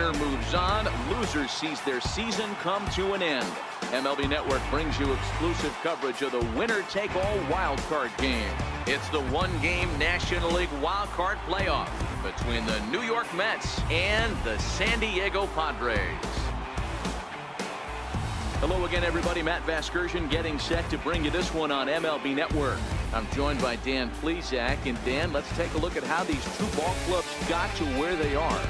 winner moves on. Loser sees their season come to an end. MLB Network brings you exclusive coverage of the winner-take-all wild card game. It's the one-game National League wild card playoff between the New York Mets and the San Diego Padres. Hello again, everybody. Matt Vasgersian getting set to bring you this one on MLB Network. I'm joined by Dan Plesac. And Dan, let's take a look at how these two ball clubs got to where they are.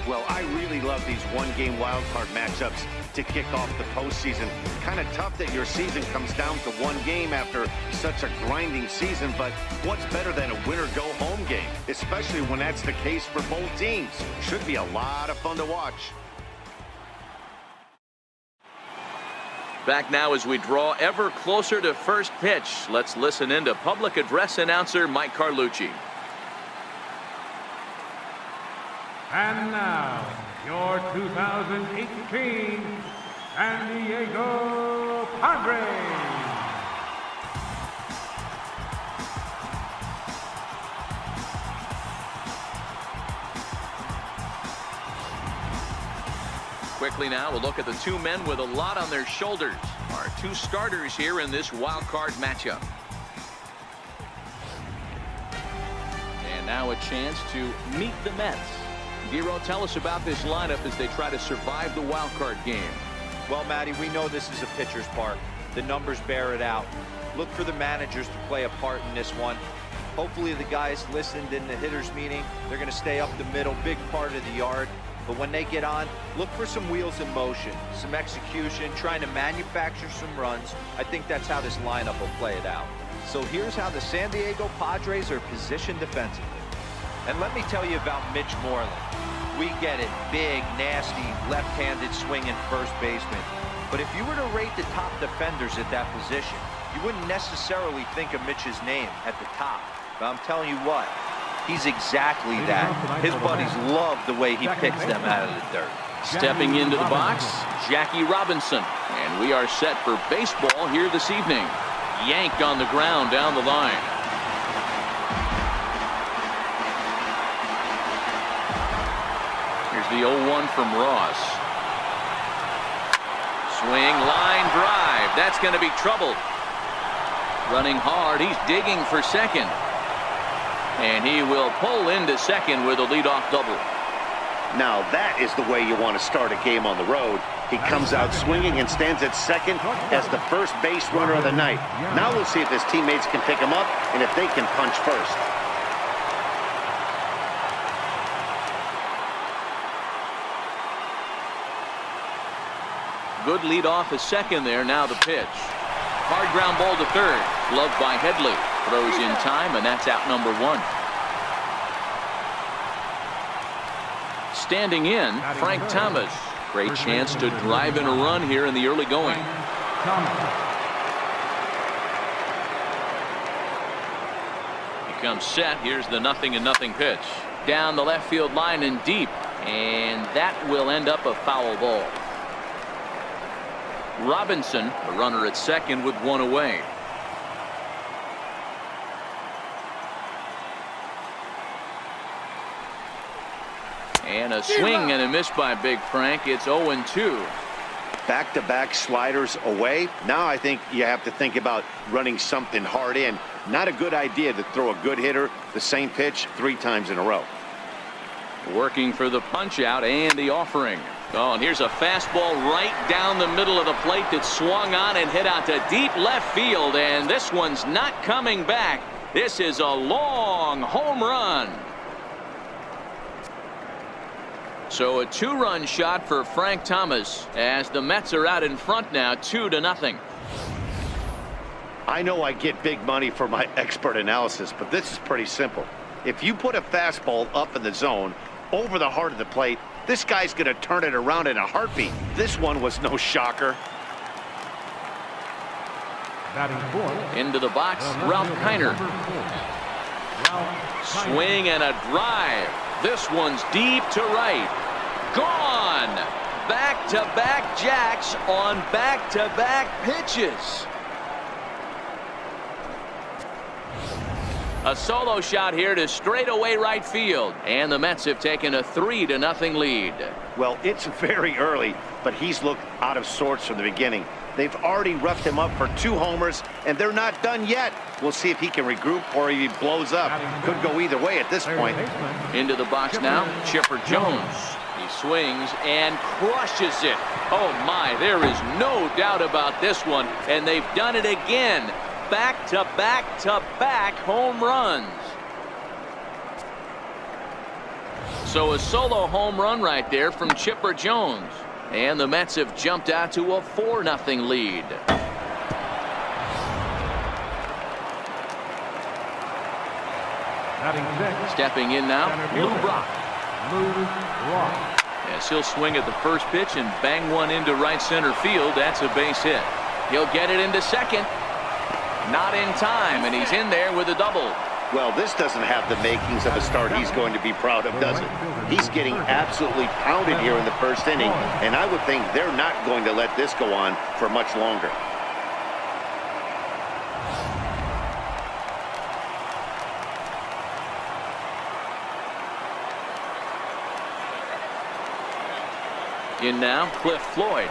Well, I really love these one-game wild card matchups to kick off the postseason. Kind of tough that your season comes down to one game after such a grinding season, but what's better than a winner-go-home game, especially when that's the case for both teams? Should be a lot of fun to watch. Back now as we draw ever closer to first pitch. Let's listen in to public address announcer Mike Carlucci. And now, your 2018 San Diego Padres. Quickly now, we'll look at the two men with a lot on their shoulders. Our two starters here in this wild card matchup. And now a chance to meet the Mets. Giro, tell us about this lineup as they try to survive the wild card game. Well, Matty, we know this is a pitcher's park. The numbers bear it out. Look for the managers to play a part in this one. Hopefully the guys listened in the hitters meeting. They're going to stay up the middle, big part of the yard. But when they get on, look for some wheels in motion, some execution, trying to manufacture some runs. I think that's how this lineup will play it out. So here's how the San Diego Padres are positioned defensively. And let me tell you about Mitch Moreland. We get it, big, nasty, left-handed swinging first baseman. But if you were to rate the top defenders at that position, you wouldn't necessarily think of Mitch's name at the top. But I'm telling you what, he's exactly that. His buddies love the way he picks them out of the dirt. Stepping into the box, Jackie Robinson. And we are set for baseball here this evening. Yank on the ground down the line. Here's the 0-1 from Ross. Swing, line drive. That's going to be trouble. Running hard, he's digging for second. And he will pull into second with a leadoff double. Now that is the way you want to start a game on the road. He comes out swinging and stands at second as the first base runner of the night. Now we'll see if his teammates can pick him up and if they can punch first. Good lead off a second there. Now the pitch. Hard ground ball to third. Gloved by Headley. Throws in time, and that's out number one. Standing in, Frank Thomas. Great chance to drive in a run here in the early going. He comes set. Here's the 0-0 pitch. Down the left field line and deep. And that will end up a foul ball. Robinson, the runner at second with one away. And a swing and a miss by Big Frank. It's 0-2. Back-to-back sliders away. Now I think you have to think about running something hard in. Not a good idea to throw a good hitter the same pitch 3 times in a row. Working for the punch out and the offering. Oh, and here's a fastball right down the middle of the plate that swung on and hit out to deep left field. And this one's not coming back. This is a long home run. So a 2-run shot for Frank Thomas as the Mets are out in front now 2-0. I know I get big money for my expert analysis, but this is pretty simple. If you put a fastball up in the zone over the heart of the plate, this guy's going to turn it around in a heartbeat. This one was no shocker. Into the box, Ralph Kiner. Swing and a drive. This one's deep to right. Gone. Back-to-back jacks on back-to-back pitches. A solo shot here to straightaway right field. And the Mets have taken a 3-0 lead. Well, it's very early, but he's looked out of sorts from the beginning. They've already roughed him up for 2 homers, and they're not done yet. We'll see if he can regroup or if he blows up. Could go either way at this point. Into the box now, Chipper Jones. He swings and crushes it. Oh my, there is no doubt about this one, and they've done it again. Back-to-back-to-back home runs. So a solo home run right there from Chipper Jones. And the Mets have jumped out to a 4-0 lead. Stepping in now, Lou Brock. Yes, he'll swing at the first pitch and bang one into right center field. That's a base hit. He'll get it into second. Not in time, and he's in there with a double. Well, this doesn't have the makings of a start he's going to be proud of, does it? He's getting absolutely pounded here in the first inning, and I would think they're not going to let this go on for much longer. In now, Cliff Floyd.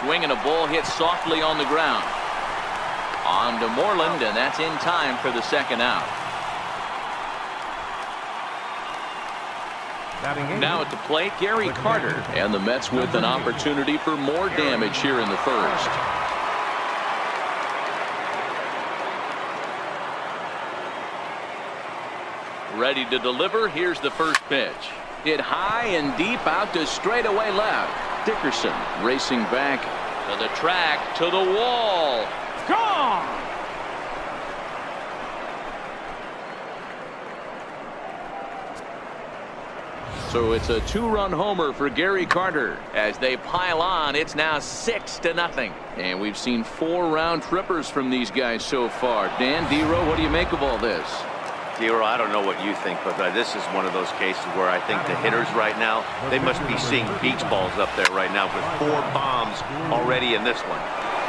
Swinging a ball hit softly on the ground. On to Moreland, and that's in time for the second out. Now at the plate, Gary Carter, and the Mets with an opportunity for more damage here in the first. Ready to deliver. Here's the first pitch. Hit high and deep out to straightaway left. Dickerson racing back to the track, to the wall. Gone! So it's a 2-run homer for Gary Carter. As they pile on, it's now 6-0. And we've seen 4 round trippers from these guys so far. Dan, D-Row, what do you make of all this? D-Row, I don't know what you think, but this is one of those cases where I think the hitters right now, they must be seeing beach balls up there right now with 4 bombs already in this one.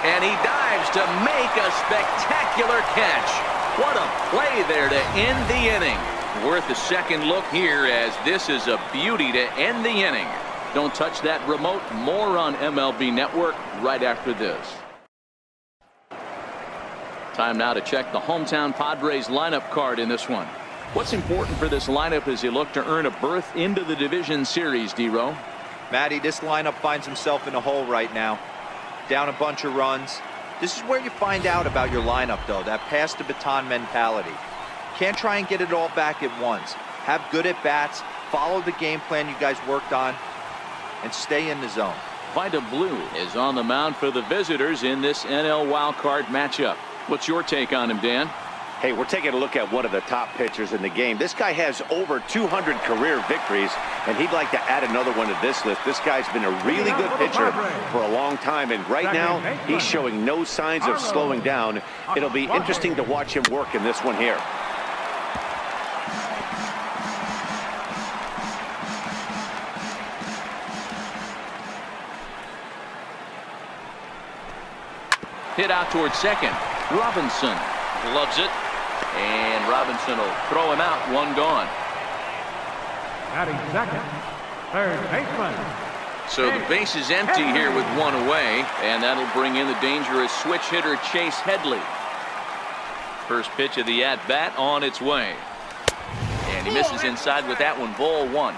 And he dives to make a spectacular catch. What a play there to end the inning. Worth a second look here, as this is a beauty to end the inning. Don't touch that remote. More on MLB Network right after this. Time now to check the hometown Padres lineup card in this one. What's important for this lineup as they look to earn a berth into the division series, D-Row? Matty, this lineup finds himself in a hole right now. Down a bunch of runs. This is where you find out about your lineup, though, that pass the baton mentality. Can't try and get it all back at once. Have good at bats, follow the game plan you guys worked on, and stay in the zone. VIDA Blue is on the mound for the visitors in this NL wildcard matchup. What's your take on him, Dan? Hey, we're taking a look at one of the top pitchers in the game. This guy has over 200 career victories, and he'd like to add another one to this list. This guy's been a really good pitcher for a long time, and right now he's showing no signs of slowing down. It'll be interesting to watch him work in this one here. Hit out towards second. Robinson loves it. And Robinson will throw him out. One gone. Batting second, third baseman. So the base is empty here with one away. And that'll bring in the dangerous switch hitter Chase Headley. First pitch of the at-bat on its way. And he misses inside with that one. Ball 1.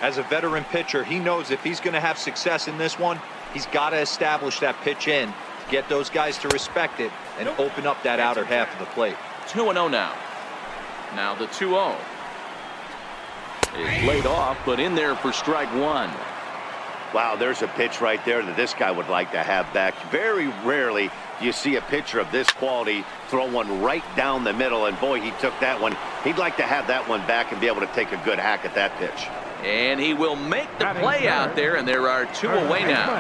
As a veteran pitcher, he knows if he's going to have success in this one, he's got to establish that pitch in. Get those guys to respect it and open up that outer half of the plate. 2-0 now. Now the 2-0 is laid off, but in there for strike 1. Wow, there's a pitch right there that this guy would like to have back. Very rarely do you see a pitcher of this quality throw one right down the middle, and boy, he took that one. He'd like to have that one back and be able to take a good hack at that pitch. And he will make the play out there, and there are 2 away now.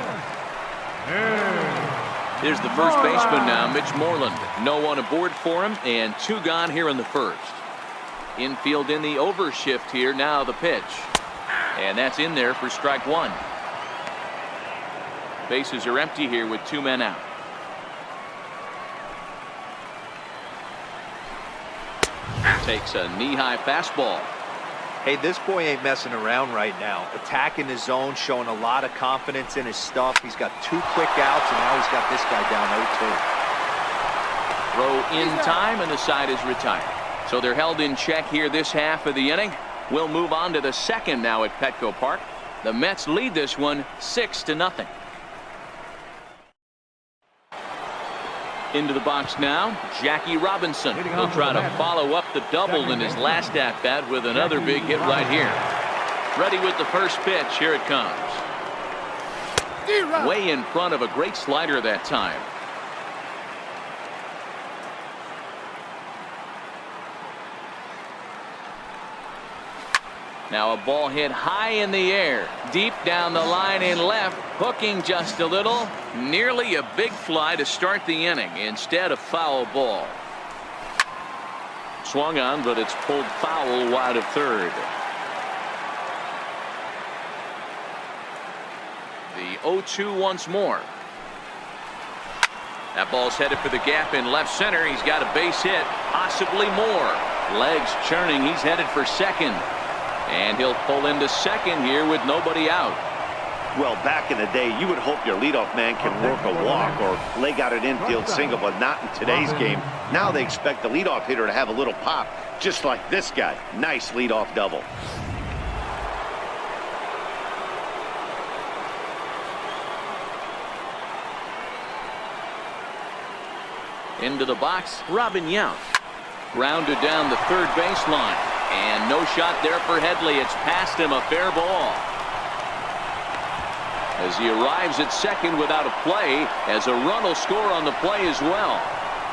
Here's the first baseman now, Mitch Moreland. No one aboard for him, and 2 gone here in the first. Infield in the overshift here. Now the pitch. And that's in there for strike 1. Bases are empty here with 2 men out. Takes a knee-high fastball. Hey, this boy ain't messing around right now. Attacking his zone, showing a lot of confidence in his stuff. He's got 2 quick outs, and now he's got this guy down 0-2. Throw in time, and the side is retired. So they're held in check here this half of the inning. We'll move on to the second now at Petco Park. The Mets lead this one 6-0. Into the box now, Jackie Robinson. He'll try to follow up the double in his last at-bat with another big hit right here. Ready with the first pitch. Here it comes. Way in front of a great slider that time. Now a ball hit high in the air, deep down the line in left, hooking just a little. Nearly a big fly to start the inning. Instead, a foul ball. Swung on, but it's pulled foul wide of third. The 0-2 once more. That ball's headed for the gap in left center. He's got a base hit, possibly more. Legs churning. He's headed for second. And he'll pull into second here with nobody out. Well, back in the day, you would hope your leadoff man can work a walk or leg out an infield single, but not in today's game. Now they expect the leadoff hitter to have a little pop, just like this guy. Nice leadoff double. Into the box, Robin Yount. Grounded down the third baseline. And no shot there for Headley. It's past him, a fair ball. As he arrives at second without a play, as a run will score on the play as well.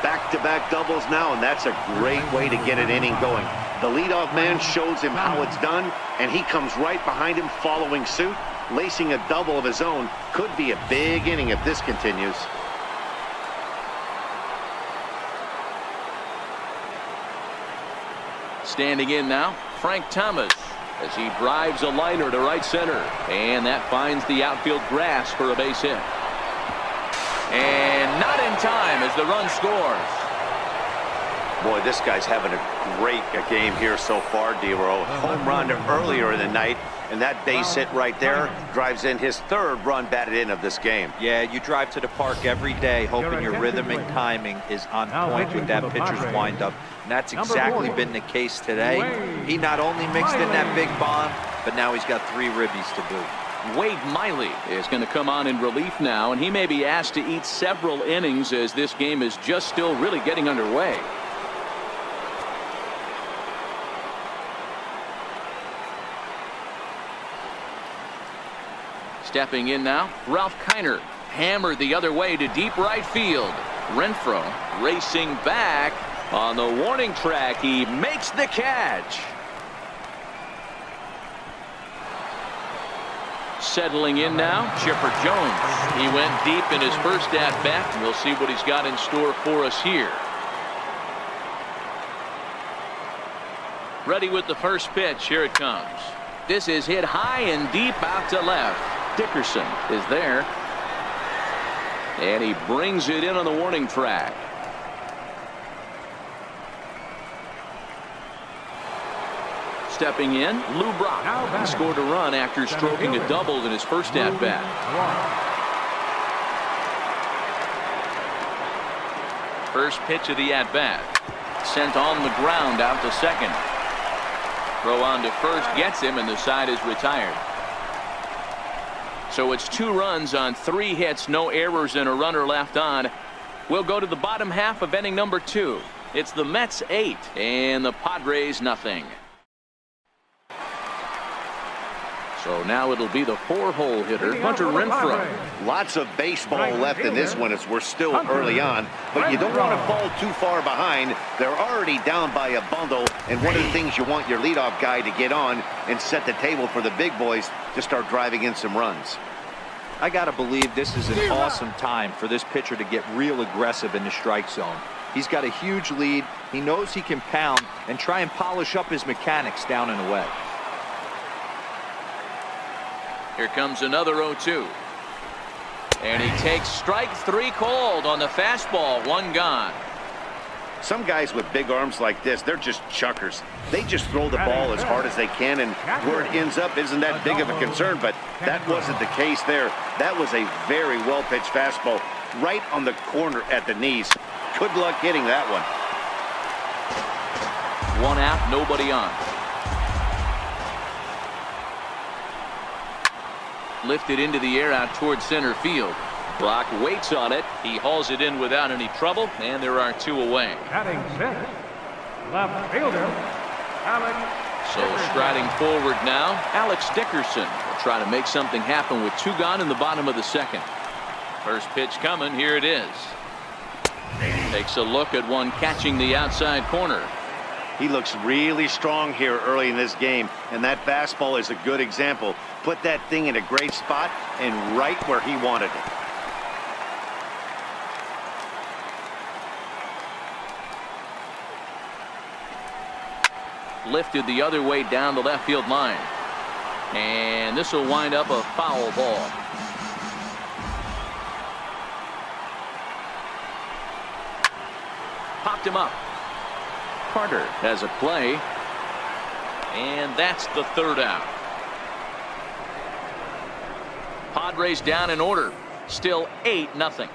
Back-to-back doubles now, and that's a great way to get an inning going. The leadoff man shows him how it's done, and he comes right behind him following suit, lacing a double of his own. Could be a big inning if this continues. Standing in now, Frank Thomas, as he drives a liner to right center. And that finds the outfield grass for a base hit. And not in time as the run scores. Boy, this guy's having a great game here so far, D-Row. Home run earlier in the night, and that base hit right there drives in his third run batted in of this game. Yeah, you drive to the park every day hoping your rhythm and timing is on point with that pitcher's windup. And that's exactly been the case today. He not only mixed in that big bomb, but now he's got 3 ribbies to boot. Wade Miley is going to come on in relief now, and he may be asked to eat several innings as this game is just still really getting underway. Stepping in now, Ralph Kiner. Hammered the other way to deep right field. Renfroe racing back on the warning track. He makes the catch. Settling in now, Chipper Jones. He went deep in his first at-bat. We'll see what he's got in store for us here. Ready with the first pitch. Here it comes. This is hit high and deep out to left. Dickerson is there. And he brings it in on the warning track. Stepping in, Lou Brock. He scored a run after stroking a double in his first at-bat. First pitch of the at-bat. Sent on the ground out to second. Throw on to first gets him, and the side is retired. So it's 2 runs on 3 hits, no errors, and a runner left on. We'll go to the bottom half of inning number 2. It's the Mets 8 and the Padres nothing. So now it'll be the 4-hole hitter, Hunter Renfroe. Lots of baseball left in this one as we're still early on, but you don't want to fall too far behind. They're already down by a bundle, and one of the things you want your leadoff guy to get on and set the table for the big boys to start driving in some runs. I got to believe this is an awesome time for this pitcher to get real aggressive in the strike zone. He's got a huge lead. He knows he can pound and try and polish up his mechanics down and away. Here comes another 0-2. And he takes strike 3 called on the fastball. 1 gone. Some guys with big arms like this, they're just chuckers. They just throw the ball as hard as they can, and where it ends up isn't that big of a concern, but that wasn't the case there. That was a very well-pitched fastball right on the corner at the knees. Good luck hitting that one. 1 out, nobody on. Lifted into the air out towards center field. Brock waits on it. He hauls it in without any trouble, and there are 2 away. Batting center, left fielder, Alex. So striding forward now, Alex Dickerson will try to make something happen with 2 gone in the bottom of the 2nd. First pitch coming, here it is. Takes a look at one catching the outside corner. He looks really strong here early in this game, and that fastball is a good example. Put that thing in a great spot and right where he wanted it. Lifted the other way down the left field line. And this will wind up a foul ball. Popped him up. Carter has a play. And that's the 3rd out. Padres down in order. Still 8-0.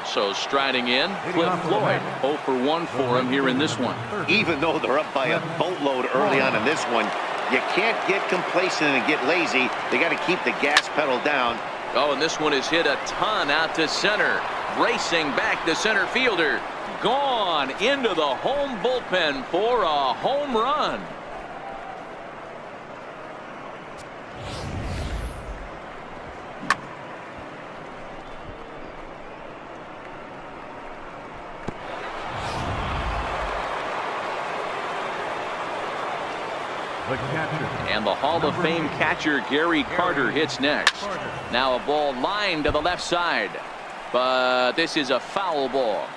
So striding in, Cliff Floyd. 0 for 1 for him here in this one. Even though they're up by a boatload early on in this one, you can't get complacent and get lazy. They got to keep the gas pedal down. Oh, and this one is hit a ton out to center. Racing back the center fielder. Gone into the home bullpen for a home run. And the Hall of Fame catcher Gary Carter hits next. Now a ball lined to the left side, but this is a foul ball.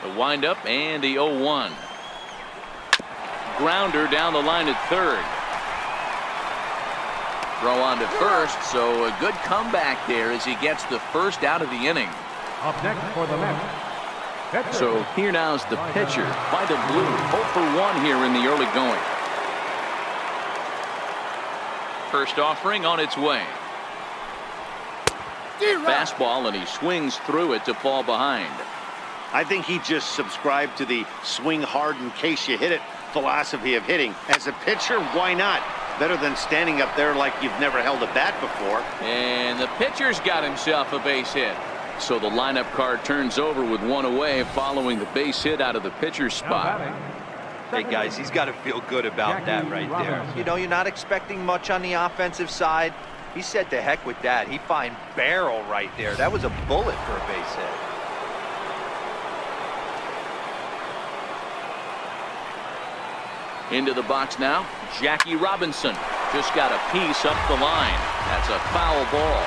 The windup and the 0-1. Grounder down the line at 3rd. Throw on to first, so a good comeback there as he gets the 1st out of the inning. Up next for the Mets. So here now's the pitcher, VIDA Blue, 0 for 1 here in the early going. First offering on its way. Fastball, and he swings through it to fall behind. I think he just subscribed to the swing hard in case you hit it philosophy of hitting. As a pitcher, why not? Better than standing up there like you've never held a bat before. And the pitcher's got himself a base hit. So the lineup card turns over with 1 away following the base hit out of the pitcher's spot. Hey guys, he's got to feel good about that right there. You know, you're not expecting much on the offensive side. He said to heck with that. He find barrel right there. That was a bullet for a base hit. Into the box now, Jackie Robinson just got a piece up the line. That's a foul ball.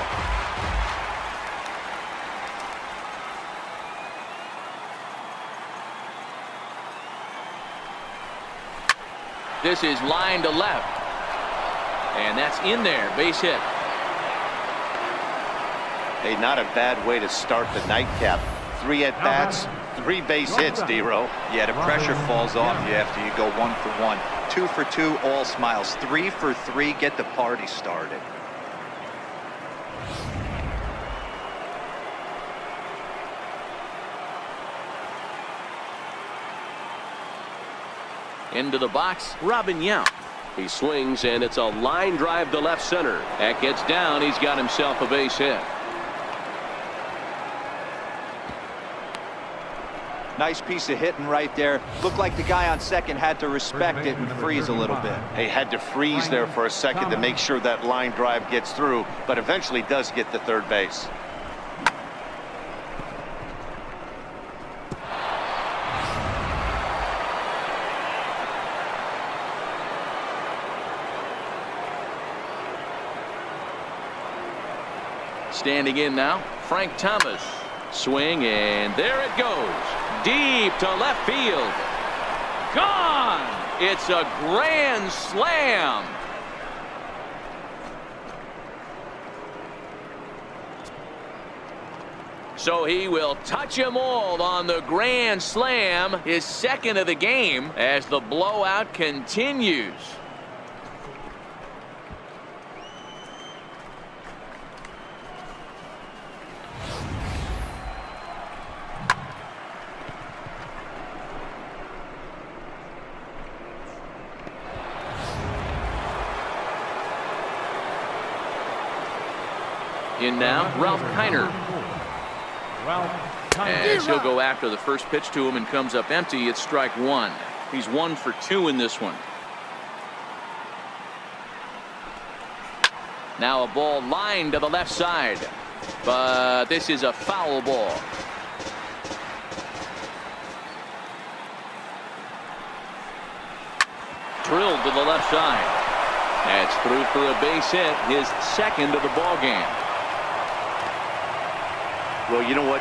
This is line to left. And that's in there, base hit. Hey, not a bad way to start the nightcap. 3 at-bats, 3 base hits, D-Row. Yeah, the pressure falls off you after you go 1 for 1. 2 for 2, all smiles. 3 for 3, get the party started. Into the box, Robin Yount. He swings, and it's a line drive to left center. That gets down. He's got himself a base hit. Nice piece of hitting right there. Looked like the guy on second had to respect it and freeze a little bit. He had to freeze there for a second to make sure that line drive gets through, but eventually does get to third base. Standing in now, Frank Thomas. Swing, and there it goes. Deep to left field. Gone! It's a grand slam. So he will touch them all on the grand slam, his second of the game, as the blowout continues. In now, Ralph Kiner. As he'll go after the first pitch to him and comes up empty. It's strike one. He's 1 for 2 in this one. Now a ball lined to the left side, but this is a foul ball. Drilled to the left side. That's through for a base hit, his second of the ball game. Well, you know what?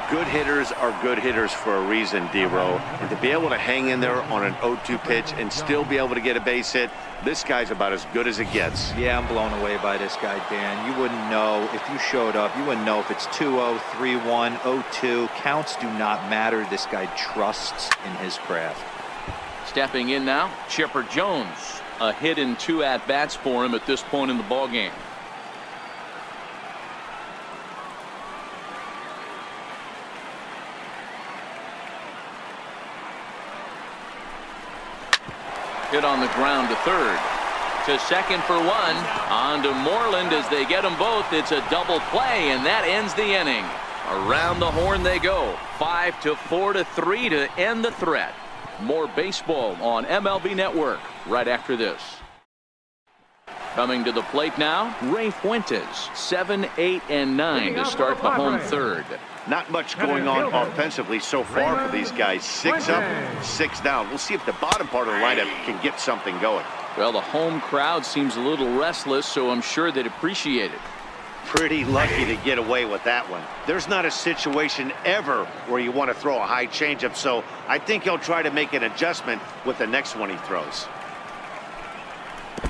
Good hitters are good hitters for a reason, D-Row. And to be able to hang in there on an 0-2 pitch and still be able to get a base hit, this guy's about as good as it gets. Yeah, I'm blown away by this guy, Dan. You wouldn't know if you showed up. You wouldn't know if it's 2-0, 3-1, 0-2. Counts do not matter. This guy trusts in his craft. Stepping in now, Chipper Jones. A hit in 2 at-bats for him at this point in the ballgame. Hit on the ground to third. To second for 1. On to Moreland as they get them both. It's a double play, and that ends the inning. Around the horn they go. 5-4-3 to end the threat. More baseball on MLB Network right after this. Coming to the plate now, Ray Fuentes. 7, 8, and 9 to start the home third. Not much going on offensively so far for these guys. 6 up, 6 down. We'll see if the bottom part of the lineup can get something going. Well, the home crowd seems a little restless, so I'm sure they'd appreciate it. Pretty lucky to get away with that one. There's not a situation ever where you want to throw a high changeup, so I think he'll try to make an adjustment with the next one he throws.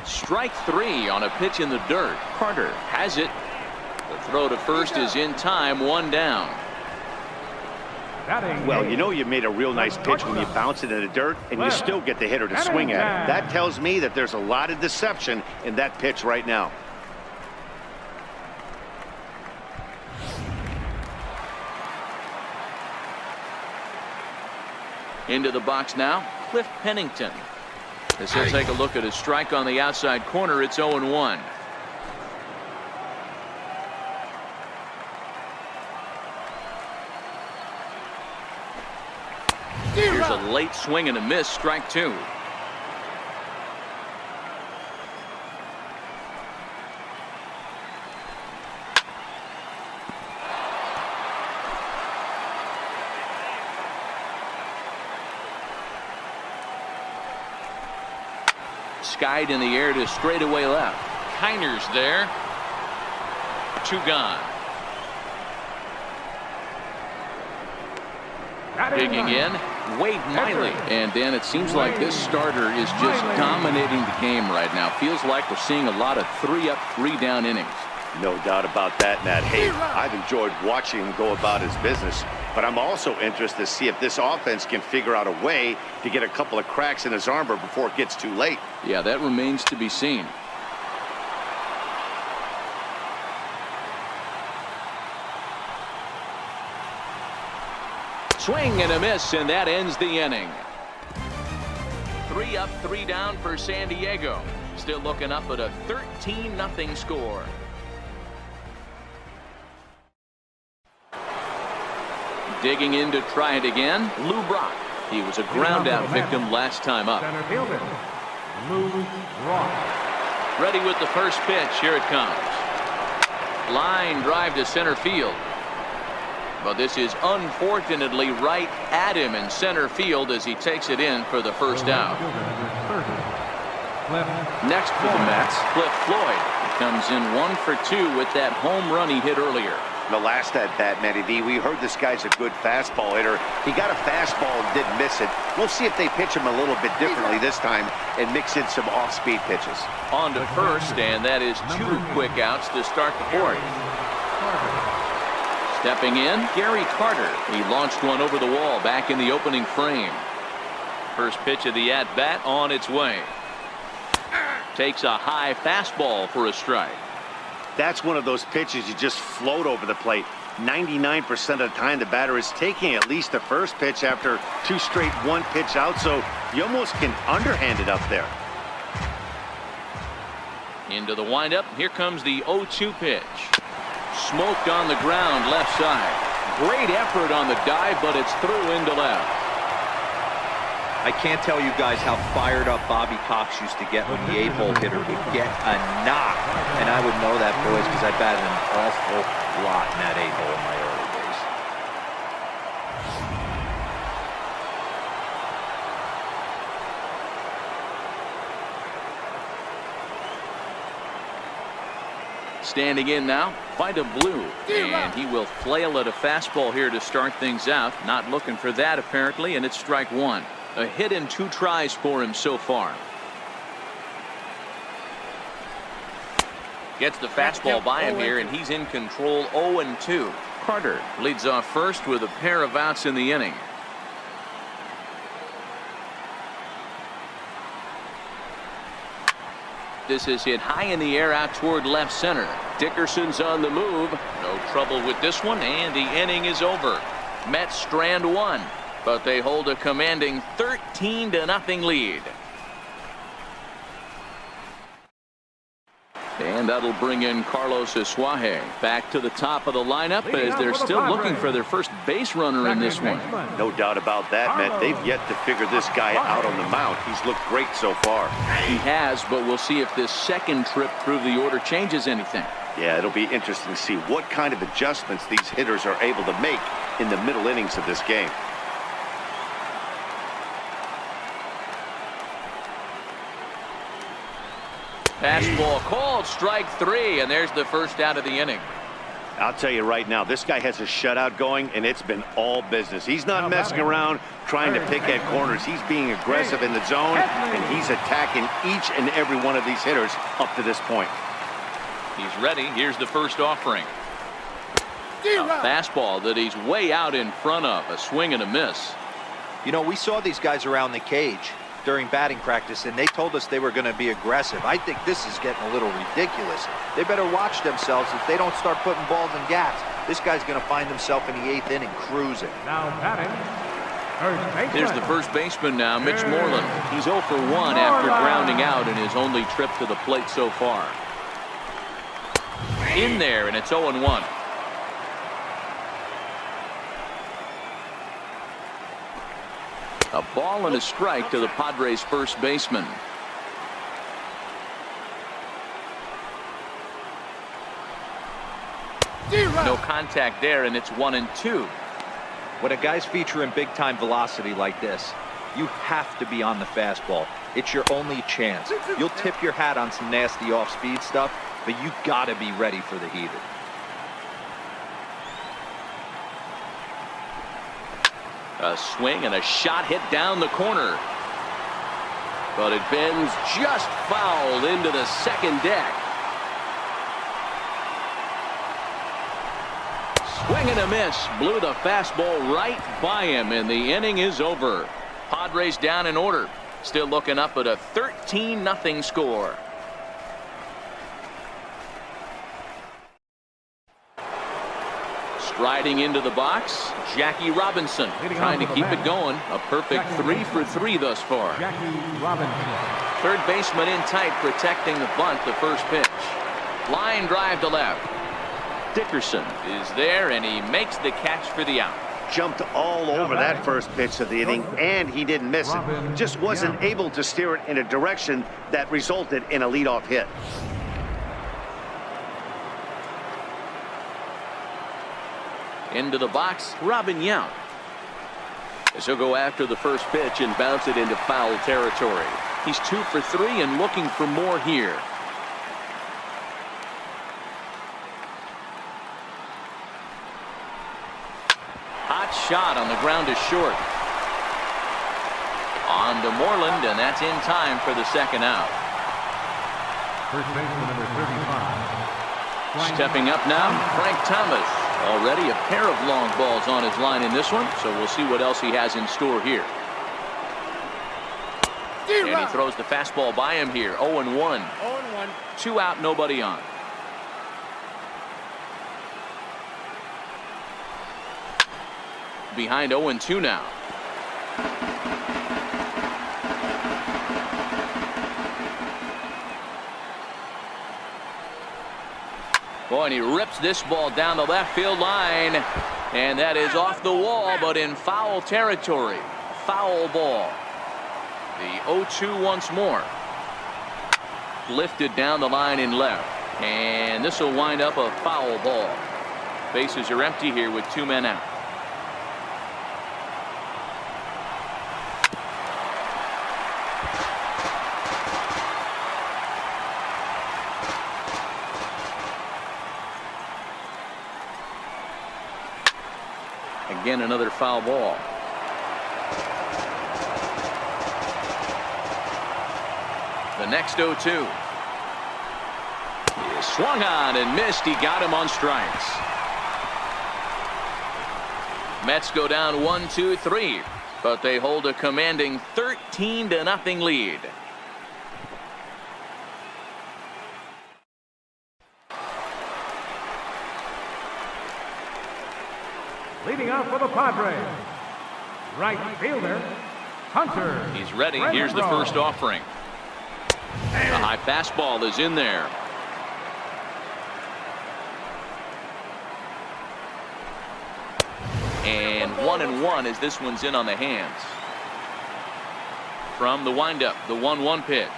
Strike 3 on a pitch in the dirt. Carter has it. The throw to first is in time, 1 down. Well, you know you made a real nice pitch when you bounce it in the dirt and you still get the hitter to swing at it. That tells me that there's a lot of deception in that pitch right now. Into the box now, Cliff Pennington. As he'll take a look at his strike on the outside corner, it's 0-1. Here's a late swing and a miss, strike 2. Skied in the air to straightaway left. Kiner's there. 2 gone. Digging in, Wade Miley. And Dan, it seems like this starter is just dominating the game right now. Feels like we're seeing a lot of 3-up, 3-down innings. No doubt about that, Matt. Hey, I've enjoyed watching him go about his business, but I'm also interested to see if this offense can figure out a way to get a couple of cracks in his armor before it gets too late. Yeah, that remains to be seen. Swing and a miss, and that ends the inning. 3 up, 3 down for San Diego. Still looking up at a 13-0 score. Digging in to try it again, Lou Brock. He was a ground-out victim last time up. Center fielder, Lou Brock. Ready with the first pitch. Here it comes. Line drive to center field. But this is unfortunately right at him in center field as he takes it in for the first out. Next for the Mets, Cliff Floyd. He comes in 1 for 2 with that home run he hit earlier. The last at bat, Matty D, we heard this guy's a good fastball hitter. He got a fastball and didn't miss it. We'll see if they pitch him a little bit differently this time and mix in some off-speed pitches. On to first, and that is 2 quick outs to start the 4th. Stepping in, Gary Carter. He launched one over the wall back in the opening frame. First pitch of the at-bat on its way. Takes a high fastball for a strike. That's one of those pitches you just float over the plate. 99% of the time the batter is taking at least the first pitch after 2 straight 1-pitch outs, so you almost can underhand it up there. Into the windup. Here comes the 0-2 pitch. Smoked on the ground left side. Great effort on the dive, but it's through into left. I can't tell you guys how fired up Bobby Cox used to get when the 8-hole hitter would get a knock. And I would know that, boys, because I batted an awful lot in that 8-hole in my early days. Standing in now, VIDA blue, and he will flail at a fastball here to start things out. Not looking for that apparently, and it's strike 1. A hit in 2 tries for him so far. Gets the fastball by him here, and he's in control. 0-2. Carter leads off first with a pair of outs in the inning. This is hit high in the air out toward left center. Dickerson's on the move. No trouble with this one, and the inning is over. Mets strand 1. But they hold a commanding 13-0 lead. And that'll bring in Carlos Asuaje back to the top of the lineup as they're still looking for their first base runner in this one. No doubt about that, Matt. They've yet to figure this guy out on the mound. He's looked great so far. He has, but we'll see if this second trip through the order changes anything. Yeah, it'll be interesting to see what kind of adjustments these hitters are able to make in the middle innings of this game. Fastball called, strike 3, and there's the first out of the inning. I'll tell you right now, this guy has a shutout going, and it's been all business. He's not messing around trying to pick at corners. He's being aggressive in the zone, and he's attacking each and every one of these hitters up to this point. He's ready. Here's the first offering. A fastball that he's way out in front of. A swing and a miss. You know, we saw these guys around the cage during batting practice, and they told us they were going to be aggressive. I think this is getting a little ridiculous. They better watch themselves if they don't start putting balls in gaps. This guy's going to find himself in the 8th inning cruising. Now batting, first baseman. Here's the first baseman now, Mitch Moreland. He's 0 for 1 after grounding out in his only trip to the plate so far. In there, and it's 0-1. A ball and a strike to the Padres first baseman. No contact there, and it's 1-2. When a guy's featuring big-time velocity like this, you have to be on the fastball. It's your only chance. You'll tip your hat on some nasty off-speed stuff, but you gotta be ready for the heater. A swing and a shot hit down the corner. But it bends just foul into the second deck. Swing and a miss. Blew the fastball right by him, and the inning is over. Padres down in order. Still looking up at a 13-0 score. Striding into the box, Jackie Robinson trying to keep it going. A perfect 3 for 3 thus far. Jackie Robinson. Third baseman in tight, protecting the bunt, the first pitch. Line drive to left. Dickerson is there, and he makes the catch for the out. Jumped all over that first pitch of the inning, and he didn't miss it. Just wasn't able to steer it in a direction that resulted in a leadoff hit. Into the box, Robin Yount. As he'll go after the first pitch and bounce it into foul territory. He's 2 for 3 and looking for more here. shot on the ground is short. On to Moreland, and that's in time for the second out. First baseman number 35. Stepping up now, Frank Thomas. Already a pair of long balls on his line in this one, so we'll see what else he has in store here. And he throws the fastball by him here. 0-1. 0-1. 2 out, nobody on. Behind 0-2 now. Boy, and he rips this ball down the left field line. And that is off the wall, but in foul territory. Foul ball. The 0-2 once more. Lifted down the line in left. And this will wind up a foul ball. Bases are empty here with 2 men out. Again, another foul ball. The next 0-2. He swung on and missed. He got him on strikes. Mets go down 1-2-3, but they hold a commanding 13-0 lead. Leading off for the Padres, right fielder, Hunter. He's ready. Here's the first offering. The high fastball is in there. And 1-1 as this one's in on the hands. From the windup, the 1-1 pitch.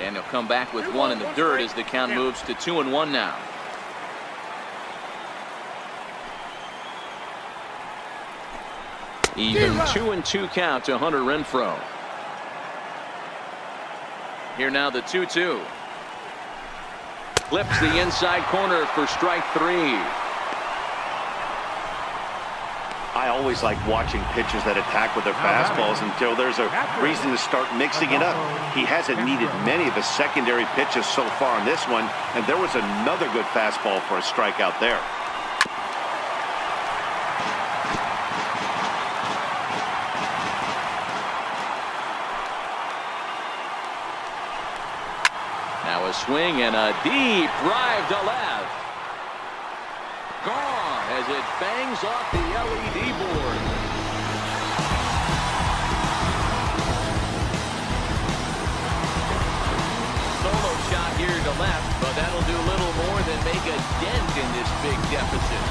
And he'll come back with one in the dirt as the count moves to 2-1 now. Even 2-2 count to Hunter Renfroe. Here now the 2-2. Clips the inside corner for strike 3. I always like watching pitchers that attack with their fastballs until there's a reason to start mixing it up. He hasn't needed many of his secondary pitches so far in this one, and there was another good fastball for a strikeout there. Now a swing and a deep drive to left. Gone as it bangs off the LED board. Solo shot here to left, but that'll do little more than make a dent in this big deficit.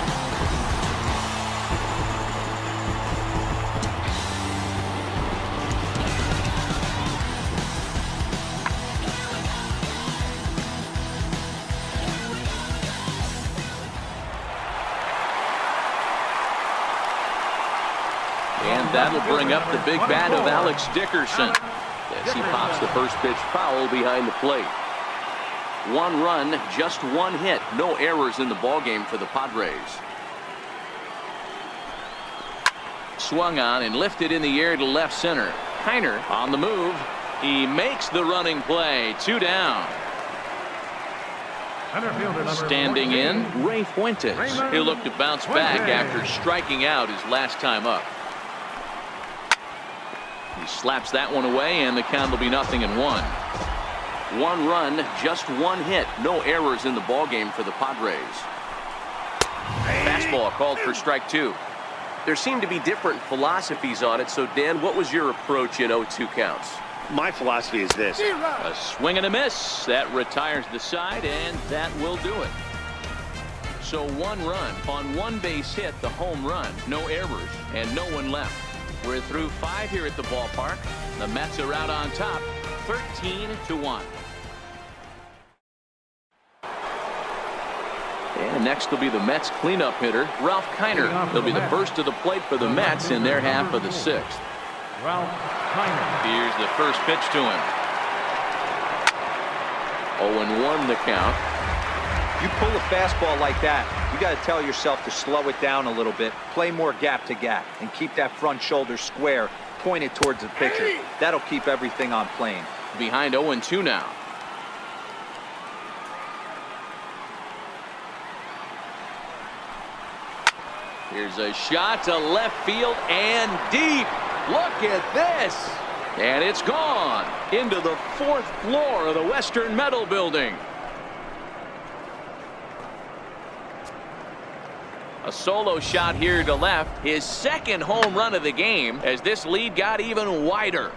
And that'll bring up the big bat of Alex Dickerson as he pops the first pitch foul behind the plate. 1 run, just 1 hit, no errors in the ballgame for the Padres. Swung on and lifted in the air to left center. Kiner on the move. He makes the running play. 2 down. Standing in, Ray Fuentes. He'll look to bounce back after striking out his last time up. He slaps that one away, and the count will be 0-1. 1 run, just 1 hit, no errors in the ballgame for the Padres. Fastball called for strike 2. There seem to be different philosophies on it. So, Dan, what was your approach in 0-2 counts? My philosophy is this. A swing and a miss. That retires the side, and that will do it. So 1 run on 1 base hit, the home run, no errors, and no one left. We're through 5 here at the ballpark. The Mets are out on top, 13-1. And next will be the Mets cleanup hitter, Ralph Kiner. He'll be the first to the plate for the Mets in their half of the 6th. Ralph Kiner. Here's the first pitch to him. 0-1 the count. You pull a fastball like that, you got to tell yourself to slow it down a little bit, play more gap to gap, and keep that front shoulder square, pointed towards the pitcher. That'll keep everything on plane. Behind 0-2 now. Here's a shot to left field and deep. Look at this. And it's gone into the 4th floor of the Western Metal Building. A solo shot here to left. His 2nd home run of the game as this lead got even wider.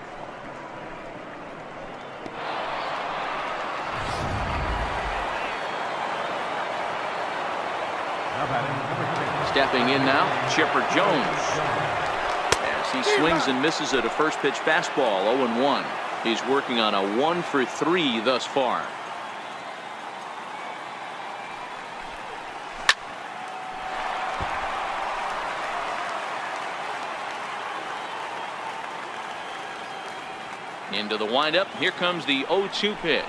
Stepping in now, Chipper Jones. As he swings and misses at a first pitch fastball, 0-1. He's working on a 1-for-3 thus far. Into the windup. Here comes the 0-2 pitch.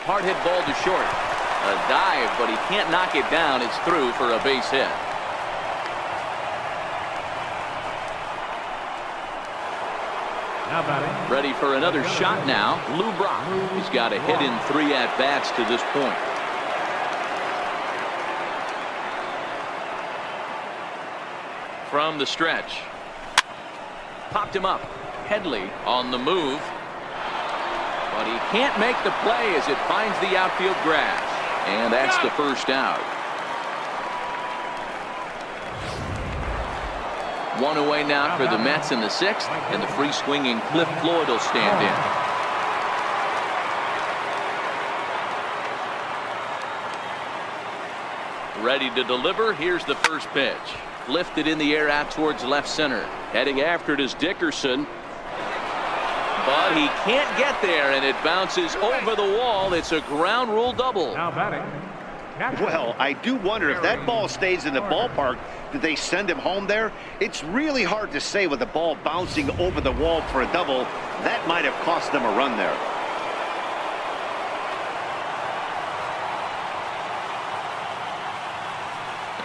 Hard hit ball to short. A dive, but he can't knock it down. It's through for a base hit. Now batting. Ready for another shot now. Lou Brock. He's got a hit in 3 at-bats to this point. From the stretch. Popped him up. Headley on the move. But he can't make the play as it finds the outfield grass. And that's the first out. 1 away now for the Mets in the 6th, and the free swinging Cliff Floyd will stand in. Ready to deliver. Here's the first pitch. Lifted in the air out towards left center. Heading after it is Dickerson. But he can't get there, and it bounces over the wall. It's a ground rule double. Now batting. Well, I do wonder if that ball stays in the ballpark, did they send him home there? It's really hard to say with the ball bouncing over the wall for a double. That might have cost them a run there.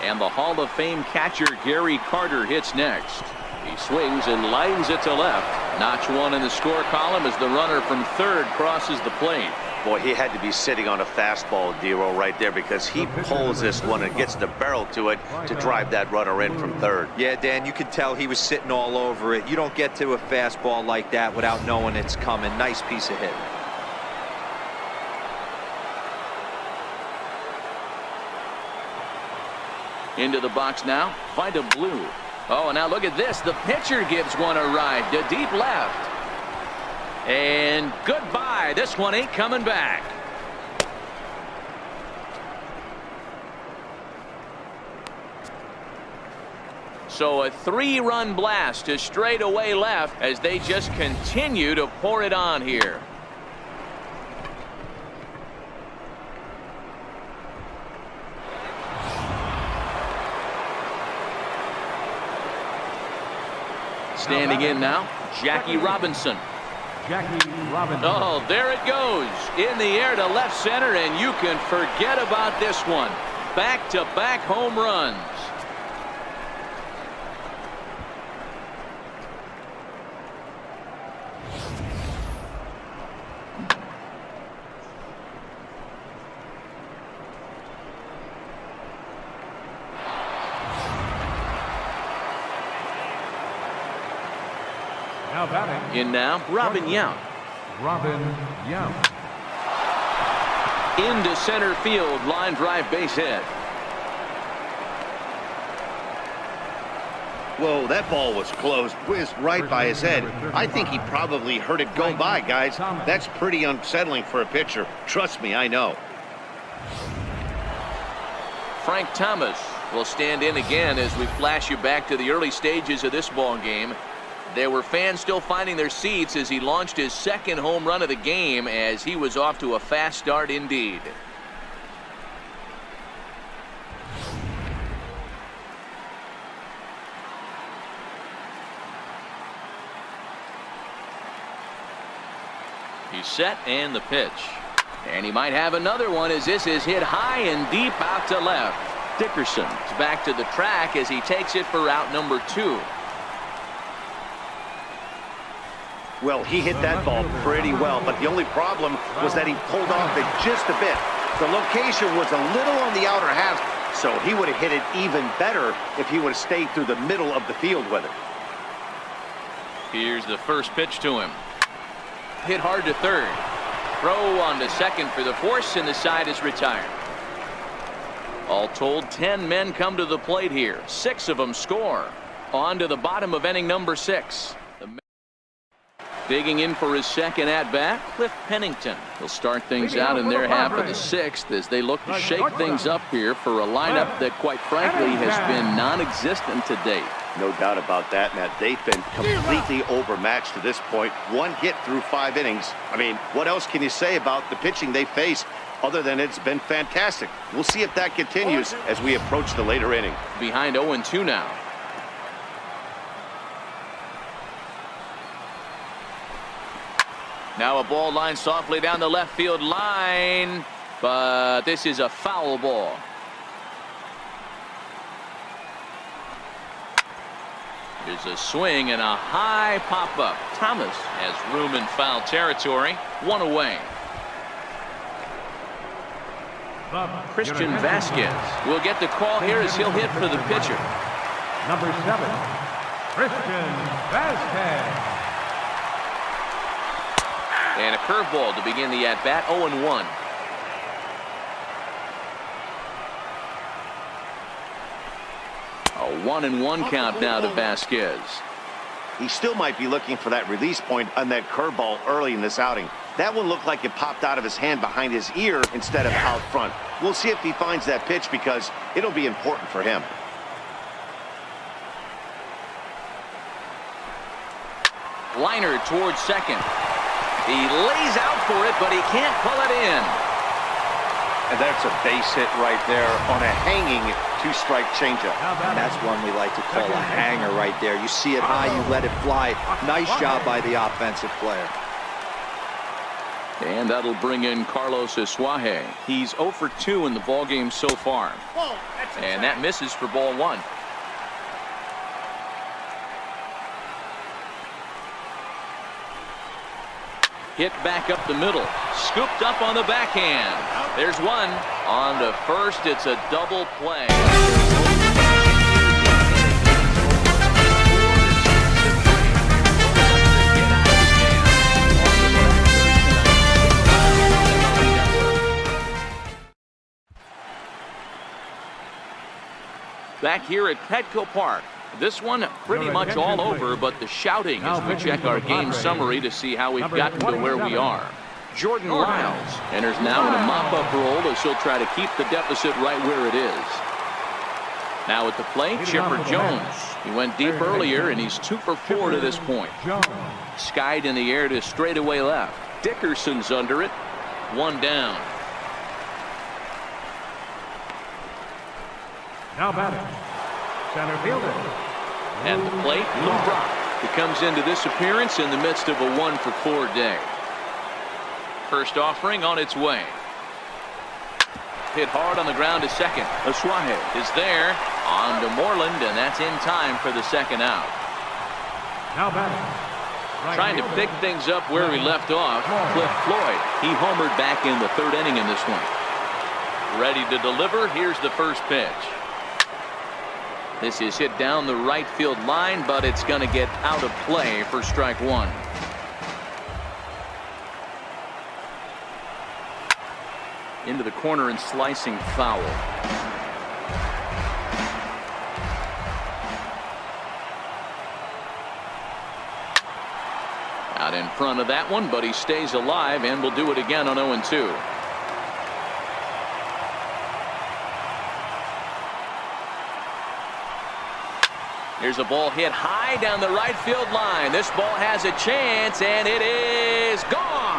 And the Hall of Fame catcher Gary Carter hits next. He swings and lines it to left. Notch 1 in the score column as the runner from 3rd crosses the plate. Boy, he had to be sitting on a fastball, Dero, right there, because he pulls this one and gets the barrel to it to drive that runner in from 3rd. Yeah, Dan, you could tell he was sitting all over it. You don't get to a fastball like that without knowing it's coming. Nice piece of hit. Into the box now. VIDA blue. Oh, and now look at this. The pitcher gives one a ride to deep left. And goodbye. This one ain't coming back. So a 3-run blast to straightaway left as they just continue to pour it on here. Standing in now, Jackie Robinson. Oh, there it goes. In the air to left center, and you can forget about this one. Back-to-back home runs. Now batting. In now, Robin Yount. Into center field, line drive base hit. Whoa, that ball was close, whizzed right by his head. I think he probably heard it go by, guys. That's pretty unsettling for a pitcher. Trust me, I know. Frank Thomas will stand in again as we flash you back to the early stages of this ball game. There were fans still finding their seats as he launched his 2nd home run of the game as he was off to a fast start indeed. He's set and the pitch. And he might have another one as this is hit high and deep out to left. Dickerson's back to the track as he takes it for out number 2. Well, he hit that ball pretty well, but the only problem was that he pulled off it just a bit. The location was a little on the outer half, so he would have hit it even better if he would have stayed through the middle of the field with it. Here's the first pitch to him. Hit hard to third. Throw on to second for the force, and the side is retired. All told, 10 men come to the plate here. 6 of them score. On to the bottom of inning number 6. Digging in for his second at-bat, Cliff Pennington. He'll start things out in their half of the 6th as they look to shake things up here for a lineup that, quite frankly, has been non-existent to date. No doubt about that, Matt. They've been completely overmatched to this point. 1 hit through 5 innings. I mean, what else can you say about the pitching they face other than it's been fantastic? We'll see if that continues as we approach the later inning. Behind 0-2 now. Now a ball line softly down the left field line, but this is a foul ball. There's a swing and a high pop-up. Thomas has room in foul territory. 1 away. Christian Vasquez will get the call here as he'll hit for the pitcher. Number 7, Christian Vasquez. And a curveball to begin the at-bat. 0-1. A 1-1 count now to Vasquez. He still might be looking for that release point on that curveball early in this outing. That one looked like it popped out of his hand behind his ear instead of out front. We'll see if he finds that pitch because it'll be important for him. Liner towards second. He lays out for it, but he can't pull it in. And that's a base hit right there on a hanging 2-strike changeup. And that's one we like to call a hanger right there. You see it high, you let it fly. Nice job by the offensive player. And that'll bring in Carlos Asuaje. He's 0 for 2 in the ballgame so far. And that misses for ball 1. Hit back up the middle. Scooped up on the backhand. There's one. On to first. It's a double play. Back here at Petco Park. This one pretty much all over, but the shouting as we check our game summary to see how we've gotten to where we are. Jordan Lyles enters now in a mop-up role as he'll try to keep the deficit right where it is. Now at the plate, Chipper Jones. He went deep earlier, and he's 2 for 4 to this point. Skied in the air to straightaway left. Dickerson's under it. 1 down. Now batting, center fielder. At the plate, Lou Brock. He comes into this appearance in the midst of a 1 for 4 day. First offering on its way. Hit hard on the ground to second. Asuaje is there. On to Moreland, and that's in time for the second out. Now batting, Trying to pick things up where he left off, Cliff Floyd. He homered back in the 3rd inning in this one. Ready to deliver. Here's the first pitch. This is hit down the right field line, but it's going to get out of play for strike 1. Into the corner and slicing foul. Out in front of that one, but he stays alive and will do it again on 0-2. Here's a ball hit high down the right field line. This ball has a chance, and it is gone.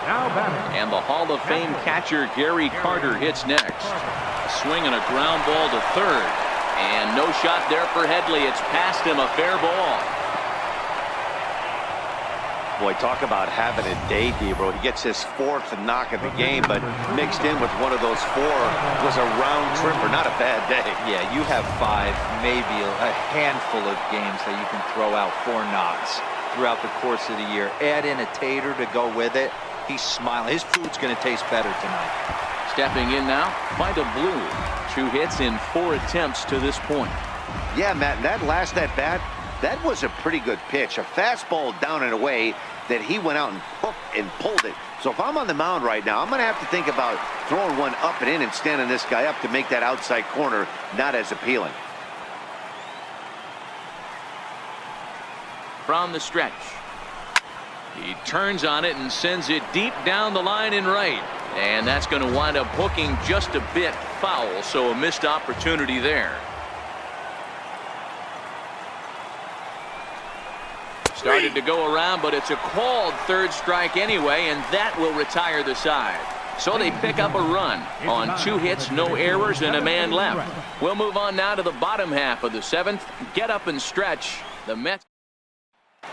Now batting. And the Hall of Fame catcher Gary Carter hits next. A swing and a ground ball to third. And no shot there for Headley. It's past him, a fair ball. Boy, talk about having a day, Debro. He gets his fourth knock of the game, but mixed in with one of those four was a round tripper. Not a bad day. Yeah, you have 5, maybe a handful of games that you can throw out 4 knocks throughout the course of the year. Add in a tater to go with it. He's smiling. His food's going to taste better tonight. Stepping in now, VIDA Blue. 2 hits in 4 attempts to this point. Yeah, Matt, that last at-bat, that was a pretty good pitch. A fastball down and away that he went out and hooked and pulled it. So if I'm on the mound right now, I'm going to have to think about throwing one up and in and standing this guy up to make that outside corner not as appealing. From the stretch. He turns on it and sends it deep down the line in right. And that's going to wind up hooking just a bit foul, so a missed opportunity there. Started to go around, but it's a called third strike anyway, and that will retire the side. So they pick up a run on 2 hits, no errors, and a man left. We'll move on now to the bottom half of the 7th. Get up and stretch. The Mets.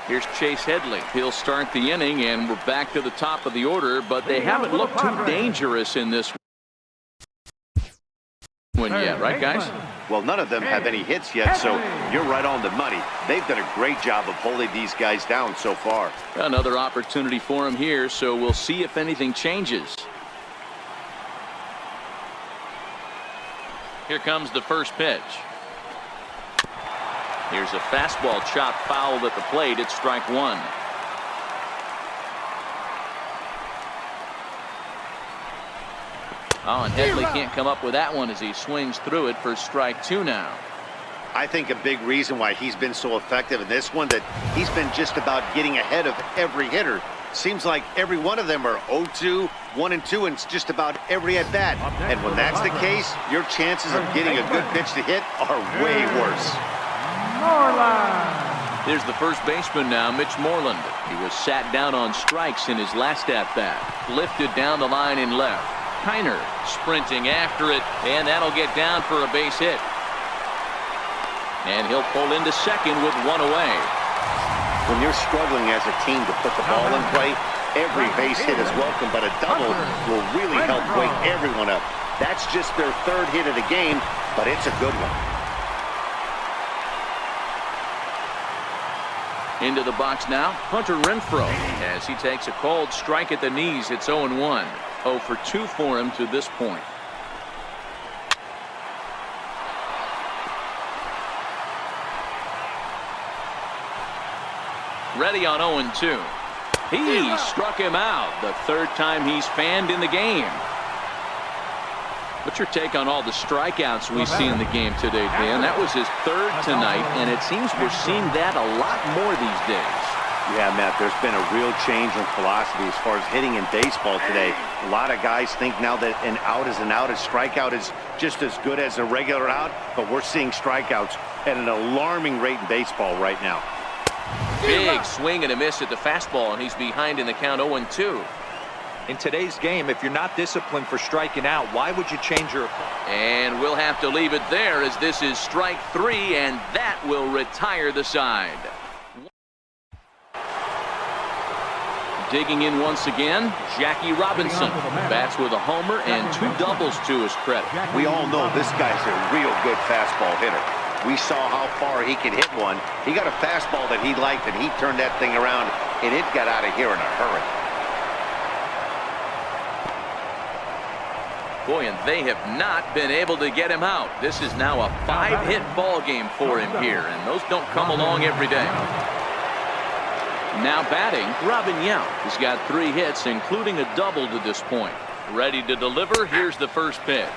Here's Chase Headley. He'll start the inning, and we're back to the top of the order, but they haven't looked too dangerous in this one yet, right, guys? Well, none of them have any hits yet, so you're right on the money. They've done a great job of holding these guys down so far. Another opportunity for him here, so we'll see if anything changes. Here comes the first pitch. Here's a fastball chopped foul at the plate. It's strike 1. Oh, and Headley can't come up with that one as he swings through it for strike 2 now. I think a big reason why he's been so effective in this one, that he's been just about getting ahead of every hitter. Seems like every one of them are 0-2, 1-2, and it's just about every at-bat. And when that's the case, your chances of getting a good pitch to hit are way worse. Here's the first baseman now, Mitch Moreland. He was sat down on strikes in his last at-bat. Lifted down the line in left. Kiner sprinting after it, and that'll get down for a base hit. And he'll pull into second with 1 away. When you're struggling as a team to put the ball in play, every base hit is welcome, but a double will really help wake everyone up. That's just their 3rd hit of the game, but it's a good one. Into the box now, Hunter Renfroe, as he takes a called strike at the knees. It's 0-1. 0 for 2 for him to this point. Ready on 0-2. He struck him out. The 3rd time he's fanned in the game. What's your take on all the strikeouts we see in the game today, Dan? That was his 3rd tonight, and it seems we're seeing that a lot more these days. Yeah, Matt, there's been a real change in philosophy as far as hitting in baseball today. A lot of guys think now that an out is an out. A strikeout is just as good as a regular out, but we're seeing strikeouts at an alarming rate in baseball right now. Big swing and a miss at the fastball, and he's behind in the count 0-2. In today's game, if you're not disciplined for striking out, why would you change your approach? And we'll have to leave it there, as this is strike 3, and that will retire the side. Digging in once again, Jackie Robinson bats with a homer and 2 doubles to his credit. We all know this guy's a real good fastball hitter. We saw how far he could hit one. He got a fastball that he liked, and he turned that thing around, and it got out of here in a hurry. Boy, and they have not been able to get him out. This is now a 5-hit ball game for him here, and those don't come along every day. Now batting, Robin Yount. He's got 3 hits, including a double to this point. Ready to deliver. Here's the first pitch.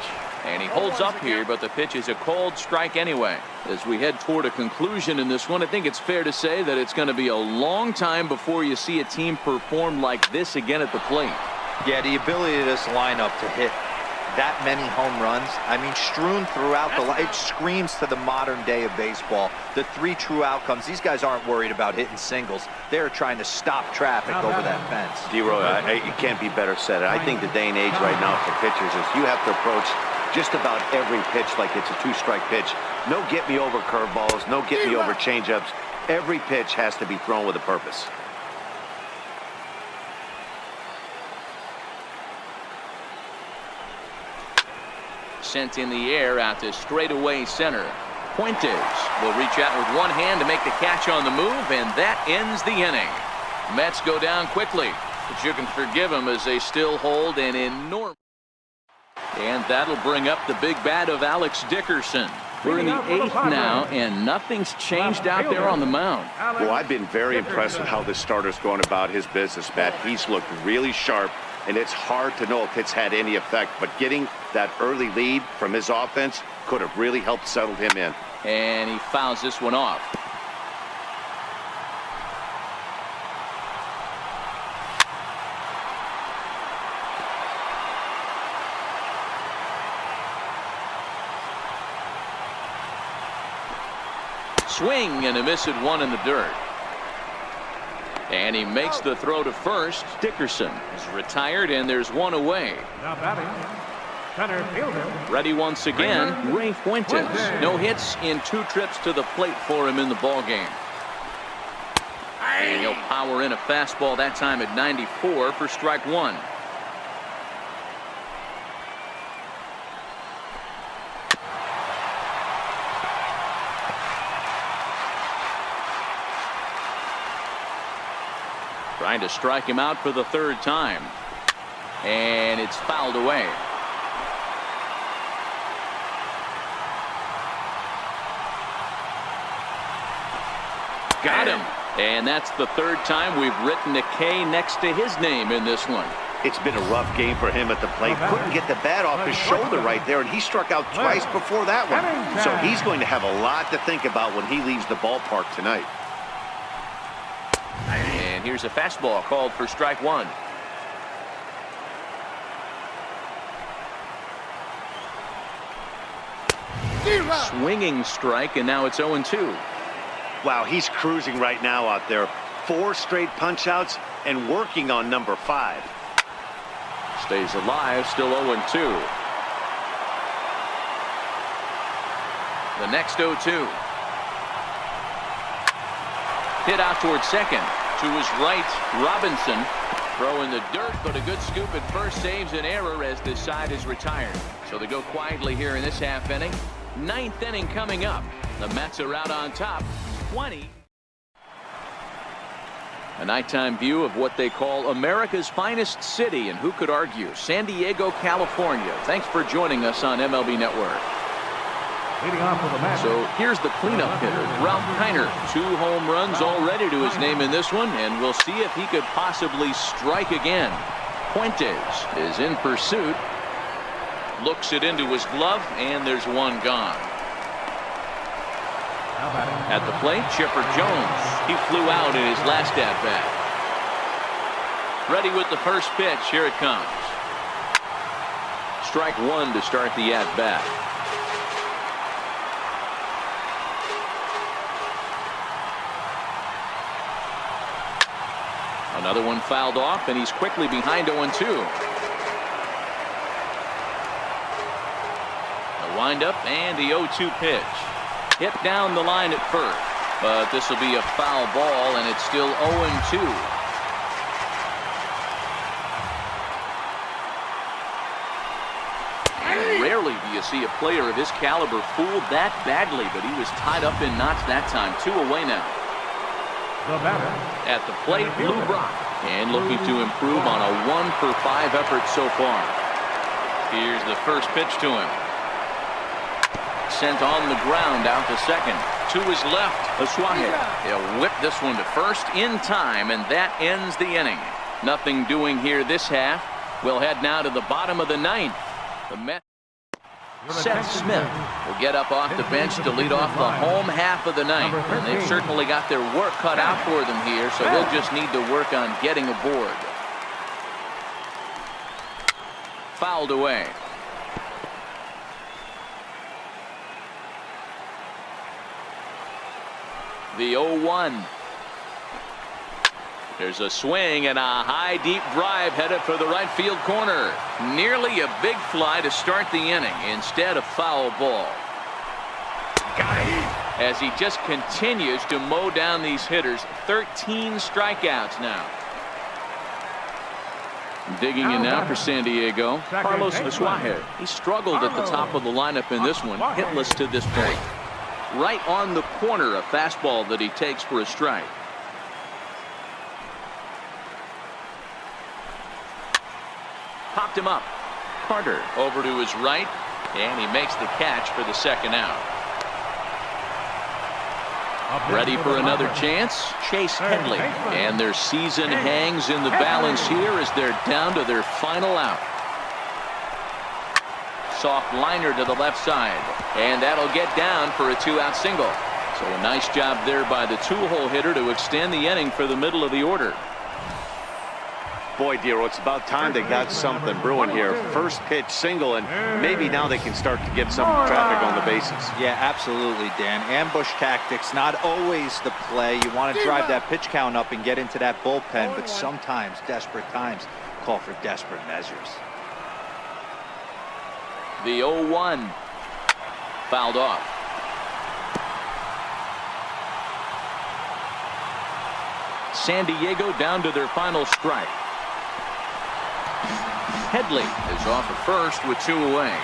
And he holds up here, but the pitch is a called strike anyway. As we head toward a conclusion in this one, I think it's fair to say that it's going to be a long time before you see a team perform like this again at the plate. Yeah, the ability of this lineup to hit that many home runs, I mean, strewn throughout the line. It screams to the modern day of baseball. The 3 true outcomes. These guys aren't worried about hitting singles. They're trying to stop traffic over that fence. D-Roy, it can't be better said. I think the day and age right now for pitchers is you have to approach just about every pitch like it's a 2-strike pitch. No get-me-over curveballs, no get-me-over changeups. Every pitch has to be thrown with a purpose. Sent in the air out to straightaway center. Fuentes will reach out with one hand to make the catch on the move, and that ends the inning. Mets go down quickly, but you can forgive them as they still hold an enormous. And that'll bring up the big bat of Alex Dickerson. We're in the 8th now, and nothing's changed out there on the mound. Well, I've been very impressed with how this starter's going about his business, Matt. He's looked really sharp, and it's hard to know if it's had any effect, but getting that early lead from his offense could have really helped settle him in. And he fouls this one off. Swing and a miss at one in the dirt. And he makes the throw to first. Dickerson is retired, and there's one away. Now batting, center fielder. Ready once again, Ray Fuentes. No hits in 2 trips to the plate for him in the ballgame. And he'll power in a fastball that time at 94 for strike 1. Trying to strike him out for the 3rd time. And it's fouled away. Got him. And that's the 3rd time we've written a K next to his name in this one. It's been a rough game for him at the plate. Couldn't get the bat off his shoulder right there, and he struck out twice before that one. So he's going to have a lot to think about when he leaves the ballpark tonight. And here's a fastball called for strike 1. Swinging strike, and now it's 0-2. Wow, he's cruising right now out there. 4 straight punch-outs and working on number 5. Stays alive, still 0-2. The next 0-2. Hit out towards second. To his right, Robinson throwing the dirt, but a good scoop at first saves an error as this side is retired. So they go quietly here in this half inning. 9th inning coming up. The Mets are out on top, 20. A nighttime view of what they call America's finest city, and who could argue? San Diego, California. Thanks for joining us on MLB Network. Leading off for the Mets. So here's the cleanup hitter, Ralph Kiner. 2 home runs already to his name in this one, and we'll see if he could possibly strike again. Fuentes is in pursuit. Looks it into his glove, and there's one gone. At the plate, Chipper Jones. He flew out in his last at-bat. Ready with the first pitch. Here it comes. Strike 1 to start the at-bat. Another one fouled off, and he's quickly behind 0-2. The windup and the 0-2 pitch. Hit down the line at first, but this will be a foul ball, and it's still 0-2. Rarely do you see a player of his caliber fooled that badly, but he was tied up in knots that time. 2 away now. The batter. At the plate, Lou Brock, and looking to improve on a 1-for-5 effort so far. Here's the first pitch to him. Sent on the ground out to second. To his left, Aswahe. He'll whip this one to first in time, and that ends the inning. Nothing doing here this half. We'll head now to the bottom of the 9th. The Mets. Seth Smith will get up off the bench to lead off the home half of the 9th. And they've certainly got their work cut out for them here, so they'll just need to work on getting aboard. Fouled away. The 0-1. There's a swing and a high deep drive headed for the right field corner. Nearly a big fly to start the inning. Instead, a foul ball. As he just continues to mow down these hitters. 13 strikeouts now. Digging in now for San Diego, Carlos Vizquel. He struggled at the top of the lineup in this one, hitless to this point. Right on the corner, a fastball that he takes for a strike. Popped him up. Carter over to his right, and he makes the catch for the second out. Ready for another chance? Chase Headley. And their season hangs in the balance here as they're down to their final out. Soft liner to the left side. And that'll get down for a 2-out single. So a nice job there by the two-hole hitter to extend the inning for the middle of the order. Boy, Dero, it's about time they got something brewing here. First pitch single, and maybe now they can start to get some traffic on the bases. Yeah, absolutely, Dan. Ambush tactics, not always the play. You want to drive that pitch count up and get into that bullpen, but sometimes desperate times call for desperate measures. The 0-1. Fouled off. San Diego down to their final strike. Headley is off at first with 2 away.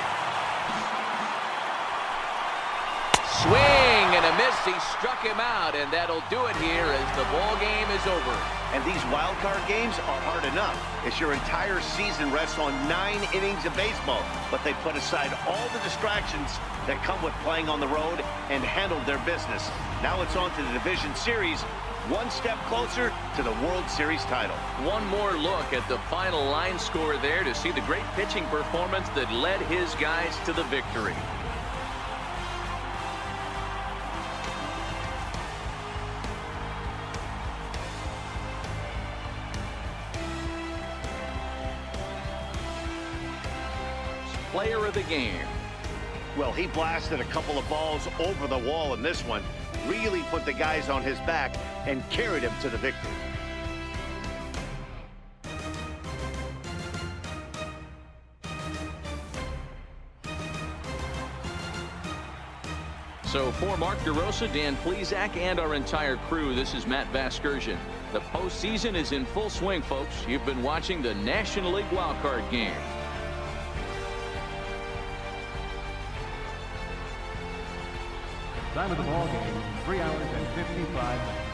Swing and a miss. He struck him out, and that'll do it here as the ball game is over. And these wild card games are hard enough. It's your entire season rests on 9 innings of baseball, but they put aside all the distractions that come with playing on the road and handled their business. Now it's on to the division series. One step closer to the World Series title. One more look at the final line score there to see the great pitching performance that led his guys to the victory. Player of the game. Well, he blasted a couple of balls over the wall in this one. Really put the guys on his back and carried him to the victory. So for Mark DeRosa, Dan Plesac, and our entire crew, this is Matt Vasgersian. The postseason is in full swing, folks. You've been watching the National League wildcard game. Time of the ball game, 3 hours and 55 minutes.